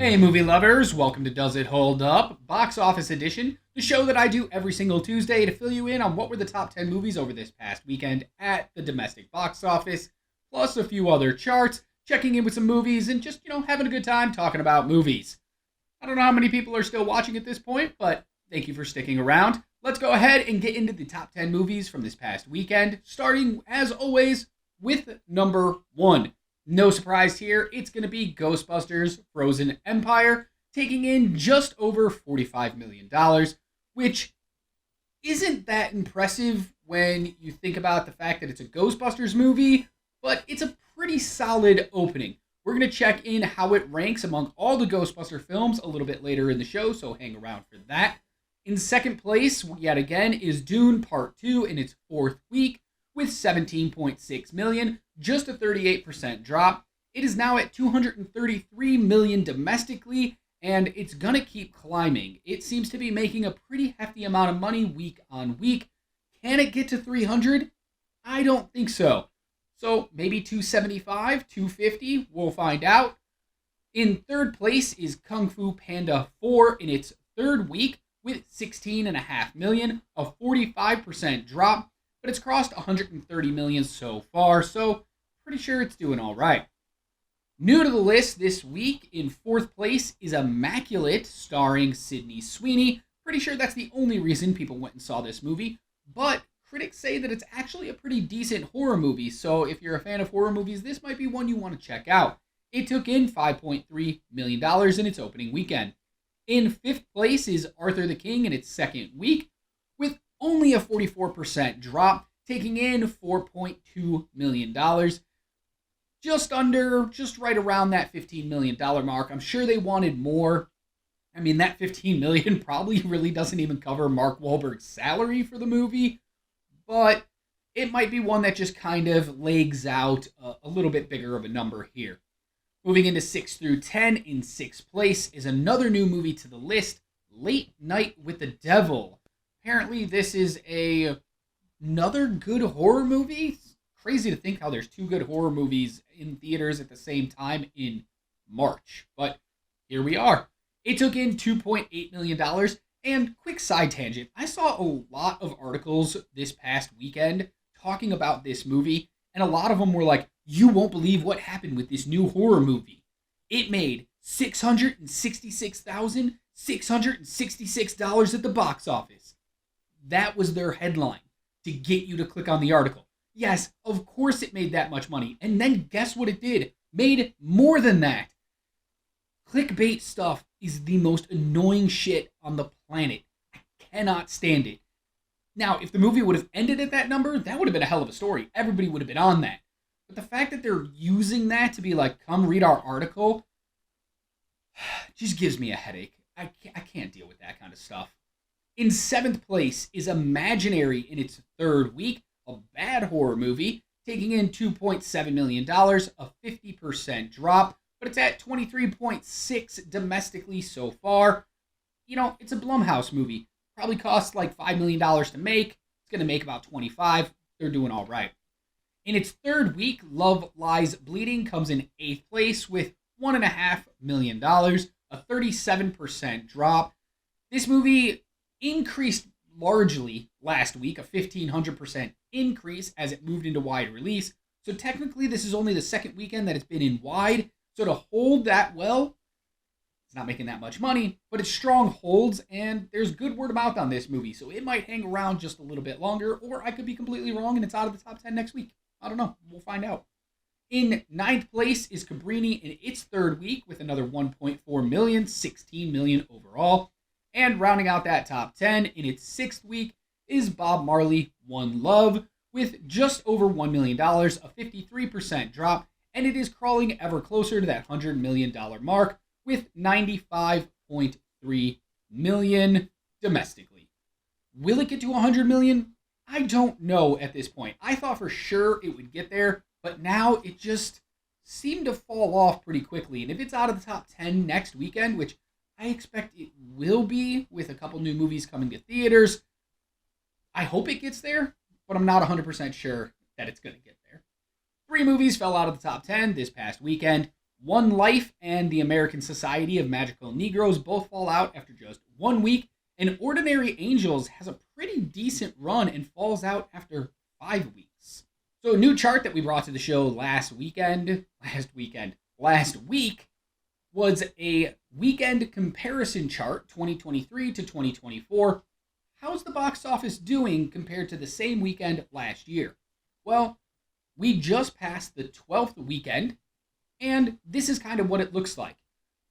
Hey, movie lovers, welcome to Does It Hold Up? Box Office Edition, the show that I do every single Tuesday to fill you in on what were the top 10 movies over this past weekend at the domestic box office, plus a few other charts, checking in with some movies, and just, having a good time talking about movies. I don't know how many people are still watching at this point, but thank you for sticking around. Let's go ahead and get into the top 10 movies from this past weekend, starting, as always, with number 1. No surprise here, it's going to be Ghostbusters Frozen Empire, taking in just over $45 million, which isn't that impressive when you think about the fact that it's a Ghostbusters movie, but it's a pretty solid opening. We're going to check in how it ranks among all the Ghostbuster films a little bit later in the show, so hang around for that. In second place, yet again, is Dune Part 2 in its fourth week with $17.6 million, just a 38% drop. It is now at $233 million domestically, and it's going to keep climbing. It seems to be making a pretty hefty amount of money week on week. Can it get to 300? I don't think so. So maybe 275, 250, we'll find out. In third place is Kung Fu Panda 4 in its third week with $16.5 million, a 45% drop, but it's crossed $130 million so far, so pretty sure it's doing all right. New to the list this week, in fourth place, is Immaculate, starring Sydney Sweeney. Pretty sure that's the only reason people went and saw this movie, but critics say that it's actually a pretty decent horror movie, so if you're a fan of horror movies, this might be one you want to check out. It took in $5.3 million in its opening weekend. In fifth place is Arthur the King in its second week, with only a 44% drop, taking in $4.2 million. Just right around that $15 million mark. I'm sure they wanted more. I mean, that $15 million probably really doesn't even cover Mark Wahlberg's salary for the movie, but it might be one that just kind of legs out a little bit bigger of a number here. Moving into 6 through 10, in sixth place is another new movie to the list, Late Night with the Devil. Apparently, this is another good horror movie. It's crazy to think how there's two good horror movies in theaters at the same time in March. But here we are. It took in $2.8 million. And quick side tangent, I saw a lot of articles this past weekend talking about this movie, and a lot of them were like, you won't believe what happened with this new horror movie. It made $666,666 at the box office. That was their headline to get you to click on the article. Yes, of course it made that much money. And then guess what it did? Made more than that. Clickbait stuff is the most annoying shit on the planet. I cannot stand it. Now, if the movie would have ended at that number, that would have been a hell of a story. Everybody would have been on that. But the fact that they're using that to be like, come read our article, just gives me a headache. I can't deal with that kind of stuff. In seventh place is Imaginary in its third week, a bad horror movie, taking in $2.7 million, a 50% drop, but it's at 23.6 domestically so far. It's a Blumhouse movie. Probably costs like $5 million to make. It's going to make about 25. They're doing all right. In its third week, Love Lies Bleeding comes in eighth place with $1.5 million, a 37% drop. This movie increased largely last week, a 1,500% increase as it moved into wide release. So technically, this is only the second weekend that it's been in wide. So to hold that well, it's not making that much money, but it's strong holds, and there's good word of mouth on this movie. So it might hang around just a little bit longer, or I could be completely wrong and it's out of the top 10 next week. I don't know. We'll find out. In ninth place is Cabrini in its third week with another $1.4 million, $16 million overall. And rounding out that top 10 in its sixth week is Bob Marley, One Love, with just over $1 million, a 53% drop, and it is crawling ever closer to that $100 million mark with $95.3 million domestically. Will it get to $100 million? I don't know at this point. I thought for sure it would get there, but now it just seemed to fall off pretty quickly. And if it's out of the top 10 next weekend, which I expect it will be with a couple new movies coming to theaters, I hope it gets there, but I'm not 100% sure that it's going to get there. 3 movies fell out of the top 10 this past weekend. One Life and the American Society of Magical Negroes both fall out after just 1 week, and Ordinary Angels has a pretty decent run and falls out after 5 weeks. So a new chart that we brought to the show last week was a weekend comparison chart, 2023 to 2024. How's the box office doing compared to the same weekend last year? Well, we just passed the 12th weekend, and this is kind of what it looks like.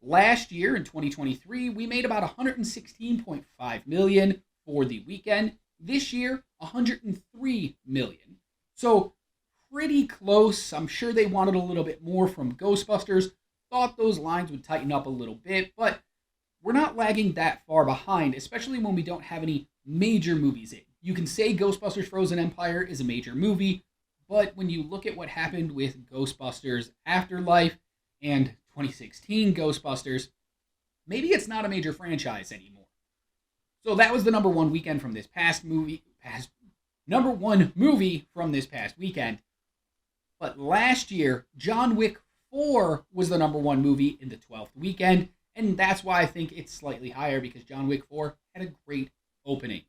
Last year, in 2023, we made about $116.5 million for the weekend. This year, $103 million. So pretty close. I'm sure they wanted a little bit more from Ghostbusters. Thought those lines would tighten up a little bit, but we're not lagging that far behind, especially when we don't have any major movies in. You can say Ghostbusters Frozen Empire is a major movie, but when you look at what happened with Ghostbusters Afterlife and 2016 Ghostbusters, maybe it's not a major franchise anymore. So that was the number one movie from this past weekend. But last year, John Wick 4 was the number one movie in the 12th weekend, and that's why I think it's slightly higher, because John Wick 4 had a great opening.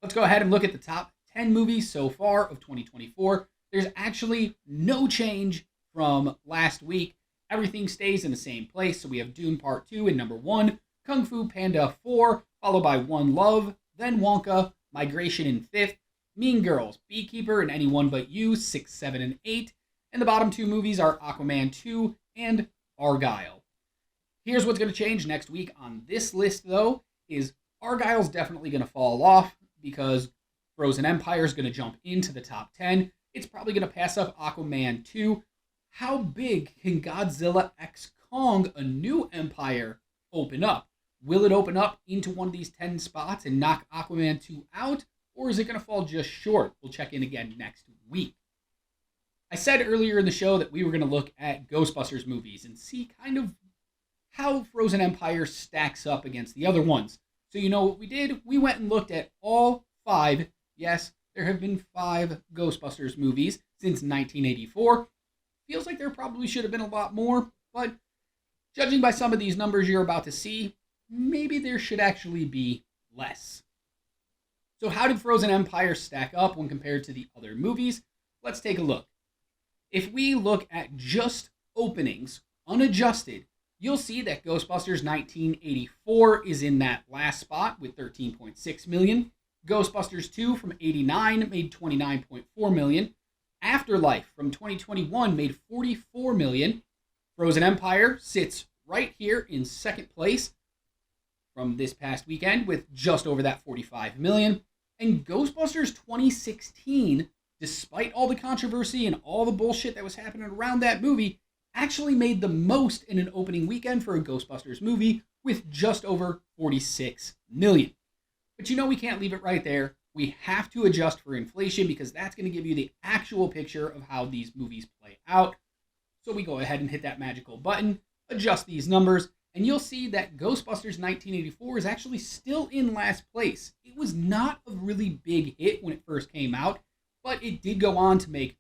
Let's go ahead and look at the top 10 movies so far of 2024. There's actually no change from last week. Everything stays in the same place. So we have Dune Part 2 in number 1, Kung Fu Panda 4, followed by One Love, then Wonka, Migration in 5th, Mean Girls, Beekeeper, and Anyone But You, 6, 7, and 8. And the bottom two movies are Aquaman 2 and Argylle. Here's what's going to change next week on this list, though, is Argyle's definitely going to fall off because Frozen Empire is going to jump into the top 10. It's probably going to pass up Aquaman 2. How big can Godzilla x Kong, A New Empire, open up? Will it open up into one of these 10 spots and knock Aquaman 2 out? Or is it going to fall just short? We'll check in again next week. I said earlier in the show that we were going to look at Ghostbusters movies and see kind of how Frozen Empire stacks up against the other ones. So you know what we did? We went and looked at all 5. Yes, there have been 5 Ghostbusters movies since 1984. Feels like there probably should have been a lot more, but judging by some of these numbers you're about to see, maybe there should actually be less. So how did Frozen Empire stack up when compared to the other movies? Let's take a look. If we look at just openings, unadjusted, you'll see that Ghostbusters 1984 is in that last spot with $13.6 million. Ghostbusters 2 from 89 made $29.4 million. Afterlife from 2021 made $44 million. Frozen Empire sits right here in second place from this past weekend with just over that $45 million. And Ghostbusters 2016, despite all the controversy and all the bullshit that was happening around that movie, actually made the most in an opening weekend for a Ghostbusters movie with just over $46 million. But you know we can't leave it right there. We have to adjust for inflation because that's going to give you the actual picture of how these movies play out. So we go ahead and hit that magical button, adjust these numbers, and you'll see that Ghostbusters 1984 is actually still in last place. It was not a really big hit when it first came out, but it did go on to make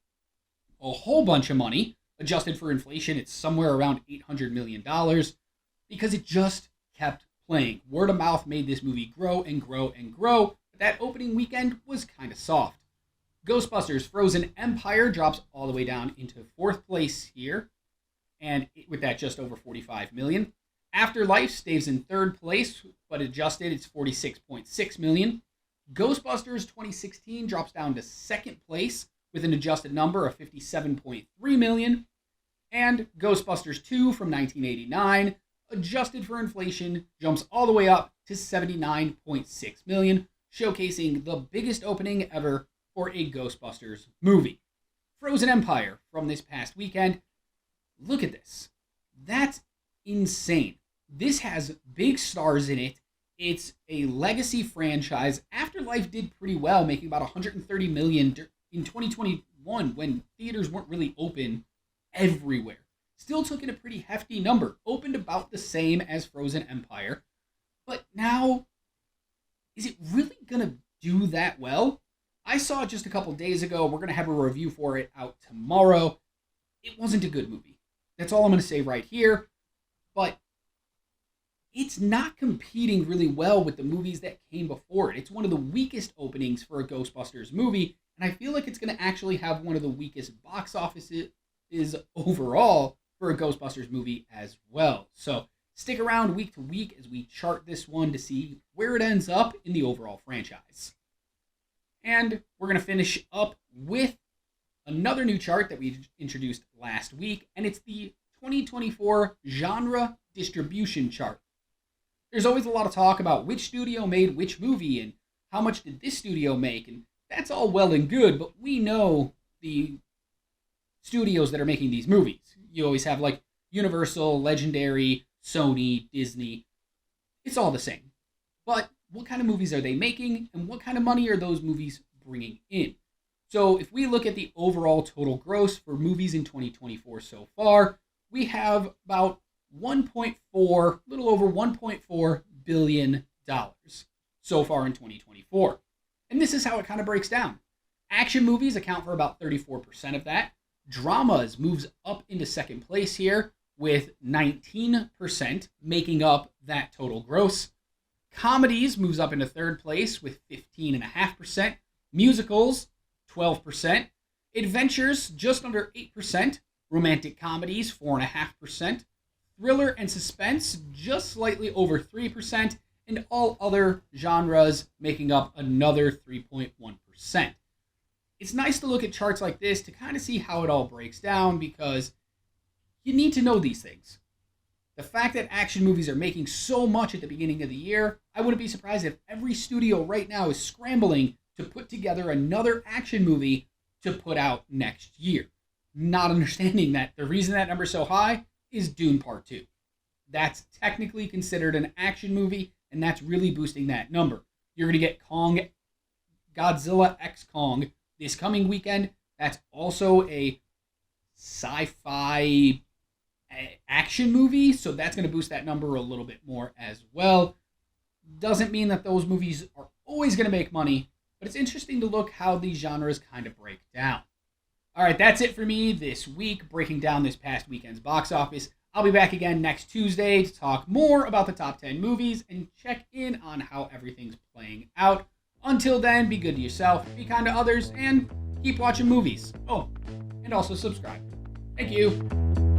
a whole bunch of money. Adjusted for inflation, it's somewhere around $800 million because it just kept playing. Word of mouth made this movie grow and grow and grow, but that opening weekend was kind of soft. Ghostbusters Frozen Empire drops all the way down into 4th place here, and with that just over $45 million. Afterlife stays in 3rd place, but adjusted, it's $46.6 million. Ghostbusters 2016 drops down to 2nd place with an adjusted number of $57.3 million. And Ghostbusters 2 from 1989, adjusted for inflation, jumps all the way up to $79.6 million, showcasing the biggest opening ever for a Ghostbusters movie. Frozen Empire from this past weekend. Look at this. That's insane. This has big stars in it. It's a legacy franchise. Afterlife did pretty well, making about $130 million in 2021 when theaters weren't really open everywhere. Still took in a pretty hefty number. Opened about the same as Frozen Empire. But now, is it really going to do that well? I saw it just a couple days ago. We're going to have a review for it out tomorrow. It wasn't a good movie. That's all I'm going to say right here. But it's not competing really well with the movies that came before it. It's one of the weakest openings for a Ghostbusters movie, and I feel like it's going to actually have one of the weakest box offices overall for a Ghostbusters movie as well. So stick around week to week as we chart this one to see where it ends up in the overall franchise. And we're going to finish up with another new chart that we introduced last week, and it's the 2024 genre distribution chart. There's always a lot of talk about which studio made which movie and how much did this studio make, and that's all well and good, but we know the studios that are making these movies. You always have like Universal, Legendary, Sony, Disney. It's all the same. But what kind of movies are they making, and what kind of money are those movies bringing in? So if we look at the overall total gross for movies in 2024 so far, we have about little over $1.4 billion so far in 2024. And this is how it kind of breaks down. Action movies account for about 34% of that. Dramas moves up into second place here with 19%, making up that total gross. Comedies moves up into third place with 15.5%. Musicals, 12%. Adventures, just under 8%. Romantic comedies, 4.5%. Thriller and suspense, just slightly over 3%. And all other genres making up another 3.1%. It's nice to look at charts like this to kind of see how it all breaks down, because you need to know these things. The fact that action movies are making so much at the beginning of the year, I wouldn't be surprised if every studio right now is scrambling to put together another action movie to put out next year. Not understanding that the reason that number's so high is Dune Part 2. That's technically considered an action movie, and that's really boosting that number. You're going to get Godzilla x Kong this coming weekend. That's also a sci-fi action movie, so that's going to boost that number a little bit more as well. Doesn't mean that those movies are always going to make money, but it's interesting to look how these genres kind of break down. All right, that's it for me this week, breaking down this past weekend's box office. I'll be back again next Tuesday to talk more about the top 10 movies and check in on how everything's playing out. Until then, be good to yourself, be kind to others, and keep watching movies. Oh, and also subscribe. Thank you.